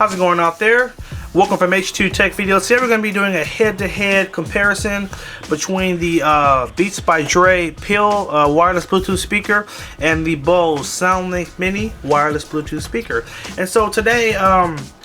How's it going out there? Welcome from H2TechVideos. Today we're going to be doing a head-to-head comparison between the Beats by Dre Pill wireless Bluetooth speaker and the Bose Soundlink Mini wireless Bluetooth speaker. And so today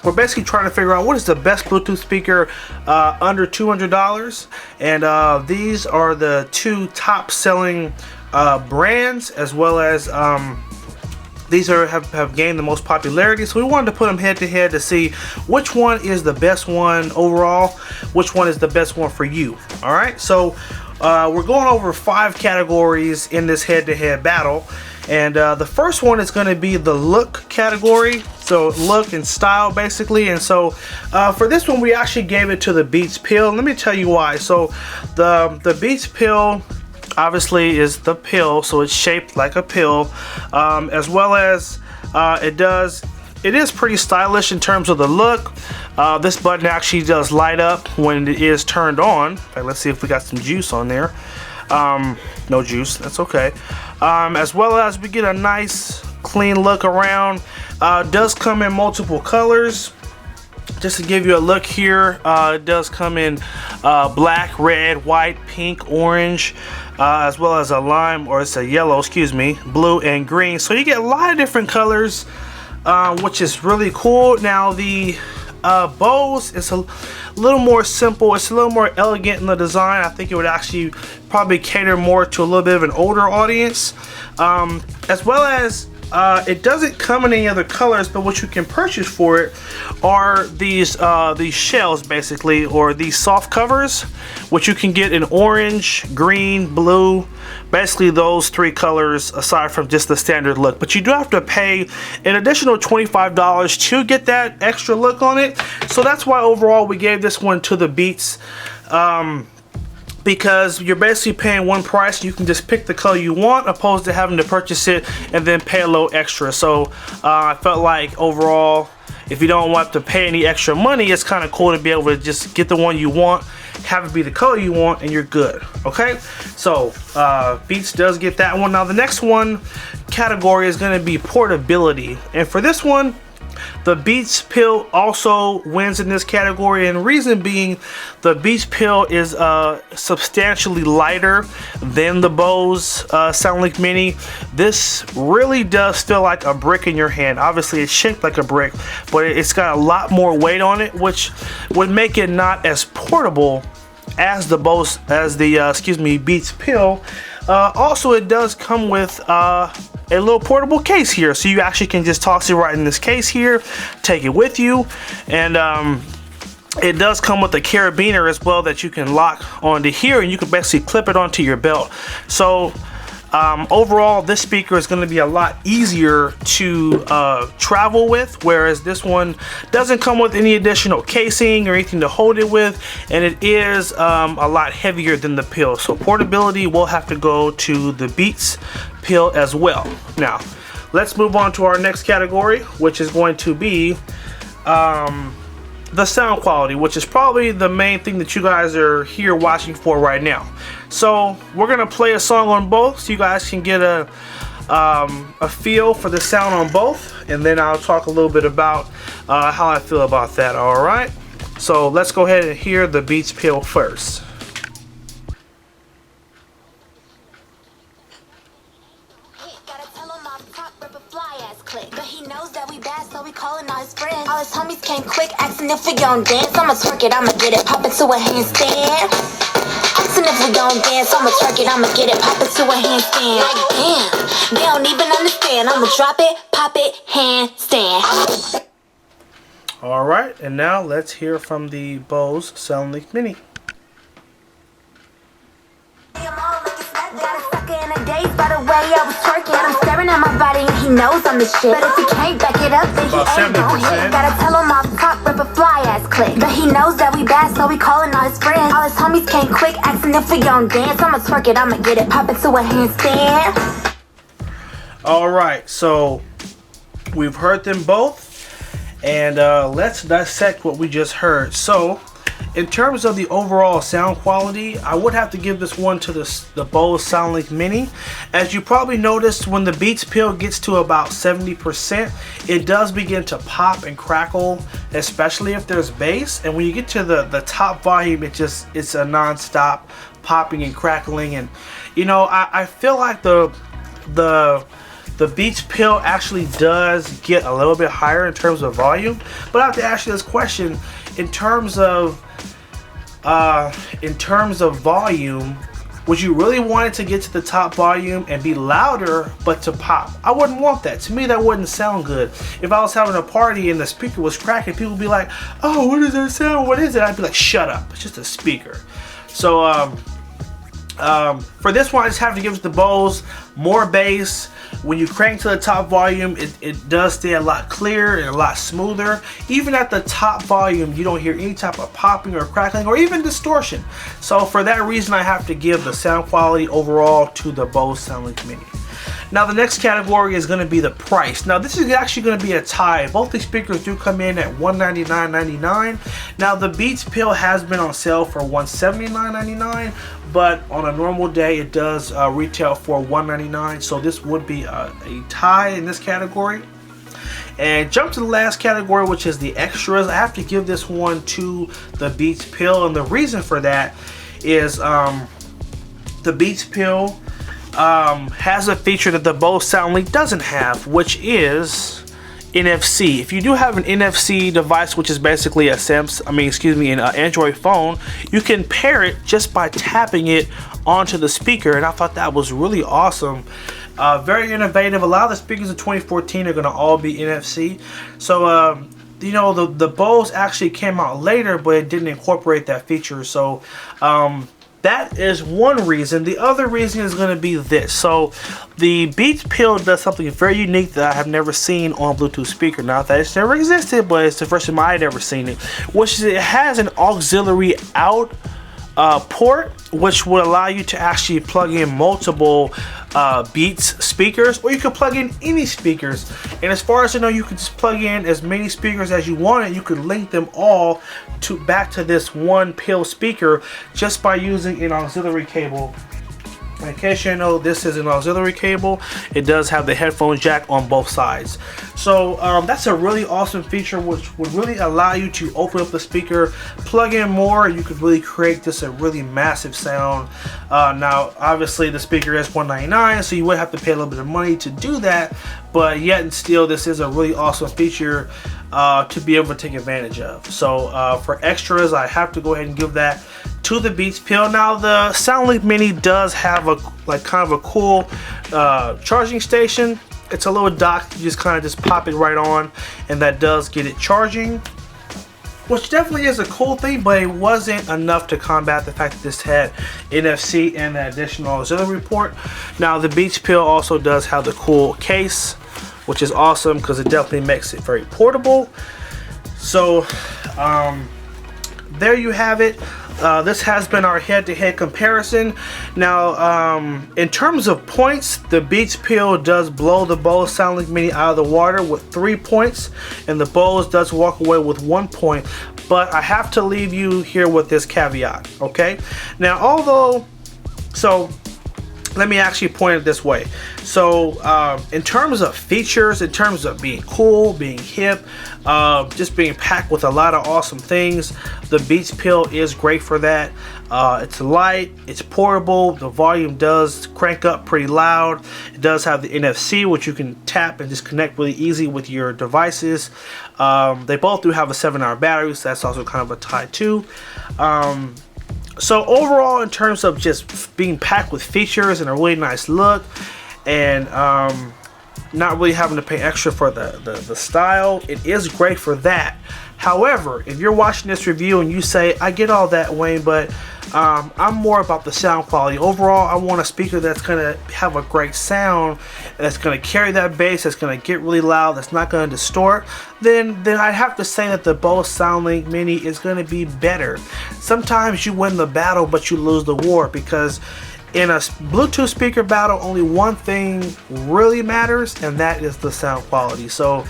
we're basically trying to figure out what is the best Bluetooth speaker under $200, and these are the two top selling brands, as well as these have gained the most popularity. So we wanted to put them head to head to see which one is the best one overall, which one is the best one for you. All right, so we're going over 5 categories in this head to head battle, and the first one is going to be the look category, so look and style basically. And so for this one we actually gave it to the Beats Pill. Let me tell you why. So the Beats Pill obviously is the pill, so it's shaped like a pill, as well as it is pretty stylish in terms of the look. This button actually does light up when it is turned on. In fact, let's see if we got some juice on there. No juice, that's okay. As well as we get a nice clean look around. Does come in multiple colors. Just to give you a look here, it does come in black, red, white, pink, orange, as well as a lime, or it's a yellow, excuse me, blue and green. So you get a lot of different colors, which is really cool. Now the Bose is a little more simple. It's a little more elegant in the design. I think it would actually probably cater more to a little bit of an older audience, as well as it doesn't come in any other colors, but what you can purchase for it are these shells basically, or these soft covers, which you can get in orange, green, blue, basically those 3 colors aside from just the standard look. But you do have to pay an additional $25 to get that extra look on it. So that's why overall we gave this one to the Beats, because you're basically paying one price. You can just pick the color you want, opposed to having to purchase it and then pay a little extra. So I felt like overall, if you don't want to pay any extra money, it's kind of cool to be able to just get the one you want, have it be the color you want, and you're good. Okay, so Beats does get that one. Now the next one category is going to be portability, and for this one the Beats Pill also wins in this category, and reason being the Beats Pill is substantially lighter than the Bose Soundlink Mini. This really does feel like a brick in your hand. Obviously it's shaped like a brick, but it's got a lot more weight on it, which would make it not as portable as the Bose, Beats Pill. Also, it does come with a little portable case here, so you actually can just toss it right in this case here, take it with you, and it does come with a carabiner as well that you can lock onto here, and you can basically clip it onto your belt. So overall, this speaker is going to be a lot easier to travel with, whereas this one doesn't come with any additional casing or anything to hold it with, and it is a lot heavier than the Pill. So portability will have to go to the Beats Pill as well. Now let's move on to our next category, which is going to be the sound quality, which is probably the main thing that you guys are here watching for right now. So we're gonna play a song on both, so you guys can get a feel for the sound on both, and then I'll talk a little bit about how I feel about that. All right, so let's go ahead and hear the Beats Pill first. But he knows that we bad, so we calling all his friends. All his homies came quick, asking if we gon' dance. I'ma twerk it, I'ma get it, pop it to a handstand. Asking if we gon' dance, I'ma twerk it, I'ma get it, pop it to a handstand. Like damn, they don't even understand. I'ma drop it, pop it, handstand. All right, and now let's hear from the Bose Soundlink Mini. By the way I was twerking, I'm staring at my body and he knows I'm the shit. But if he can't back it up, then he ain't gon' hit. Gotta tell him off top, rip a fly ass click. But he knows that we bad, so we calling all his friends. All his homies came quick, asking if we gon' dance. I'ma twerk it, I'ma get it, pop it to a handstand. All right, so we've heard them both, and let's dissect what we just heard. So In terms of the overall sound quality, I would have to give this one to the Bose Soundlink Mini. As you probably noticed, when the Beats Pill gets to about 70%, it does begin to pop and crackle, especially if there's bass. And when you get to the top volume, it's a non-stop popping and crackling. And you know, I feel like the Beats Pill actually does get a little bit higher in terms of volume. But I have to ask you this question: in terms of volume, would you really want it to get to the top volume and be louder but to pop? I wouldn't want that. To me, that wouldn't sound good. If I was having a party and the speaker was cracking, people would be like, oh, what is that sound? What is it? I'd be like, shut up, it's just a speaker. So for this one, I just have to give it to Bose. More bass. When you crank to the top volume, it does stay a lot clearer and a lot smoother. Even at the top volume, you don't hear any type of popping or crackling or even distortion. So for that reason, I have to give the sound quality overall to the Bose Soundlink Mini. Now the next category is going to be the price. Now this is actually going to be a tie. Both these speakers do come in at $199.99. Now the Beats Pill has been on sale for $179.99, but on a normal day it does retail for $199. So this would be a tie in this category. And jump to the last category, which is the extras. I have to give this one to the Beats Pill, and the reason for that is the Beats Pill has a feature that the Bose Soundlink doesn't have, which is NFC. If you do have an NFC device, which is basically an Android phone, you can pair it just by tapping it onto the speaker, and I thought that was really awesome. Very innovative. A lot of the speakers in 2014 are going to all be NFC. So you know, the Bose actually came out later, but it didn't incorporate that feature. So that is one reason. The other reason is going to be this. So the Beats Pill does something very unique that I have never seen on Bluetooth speaker. Not that it's never existed, but it's the first time I'd ever seen it, which is it has an auxiliary out port, which would allow you to actually plug in multiple Beats speakers, or you can plug in any speakers. And as far as I know, you can just plug in as many speakers as you want, and you could link them all back to this one Pill speaker just by using an auxiliary cable. In case you know, this is an auxiliary cable. It does have the headphone jack on both sides. So that's a really awesome feature, which would really allow you to open up the speaker, plug in more, and you could really create this a really massive sound. Now obviously the speaker is $199, so you would have to pay a little bit of money to do that, but yet and still this is a really awesome feature to be able to take advantage of. So for extras, I have to go ahead and give that to the Beats Pill. Now the Soundlink Mini does have a kind of a cool charging station. It's a little dock. You just kind of just pop it right on, and that does get it charging, which definitely is a cool thing, but it wasn't enough to combat the fact that this had NFC and the additional auxiliary port. Now the Beats Pill also does have the cool case, which is awesome because it definitely makes it very portable. So there you have it. This has been our head-to-head comparison. Now, in terms of points, the Beats Pill does blow the Bose Soundlink Mini out of the water with 3 points, and the Bose does walk away with 1 point. But I have to leave you here with this caveat, okay? Now, let me actually point it this way. So in terms of features, in terms of being cool, being hip, just being packed with a lot of awesome things, the Beats Pill is great for that. It's light, it's portable, the volume does crank up pretty loud. It does have the NFC, which you can tap and just connect really easy with your devices. They both do have a 7-hour battery, so that's also kind of a tie too. So overall, in terms of just being packed with features and a really nice look, and not really having to pay extra for the style, it is great for that. However, if you're watching this review and you say, I get all that, Wayne, but I'm more about the sound quality. Overall, I want a speaker that's going to have a great sound, that's going to carry that bass, that's going to get really loud, that's not going to distort, then I have to say that the Bose Soundlink Mini is going to be better. Sometimes you win the battle, but you lose the war, because in a Bluetooth speaker battle, only one thing really matters, and that is the sound quality. So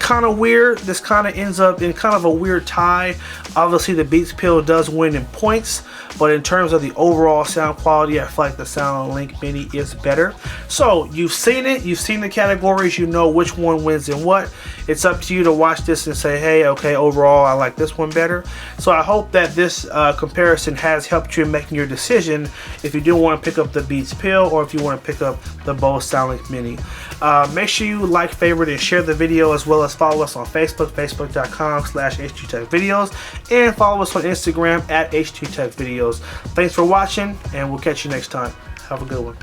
kind of weird. This kind of ends up in kind of a weird tie. Obviously the Beats Pill does win in points, but in terms of the overall sound quality, I feel like the Soundlink Mini is better. So you've seen it, you've seen the categories, you know which one wins in what. It's up to you to watch this and say, hey, okay, overall I like this one better. So I hope that this comparison has helped you in making your decision if you do want to pick up the Beats Pill or if you want to pick up the Bose Soundlink Mini. Make sure you like, favorite, and share the video, as well as follow us on Facebook, facebook.com/H2TechVideos, and follow us on Instagram at H2TechVideos. Thanks for watching, and we'll catch you next time. Have a good one.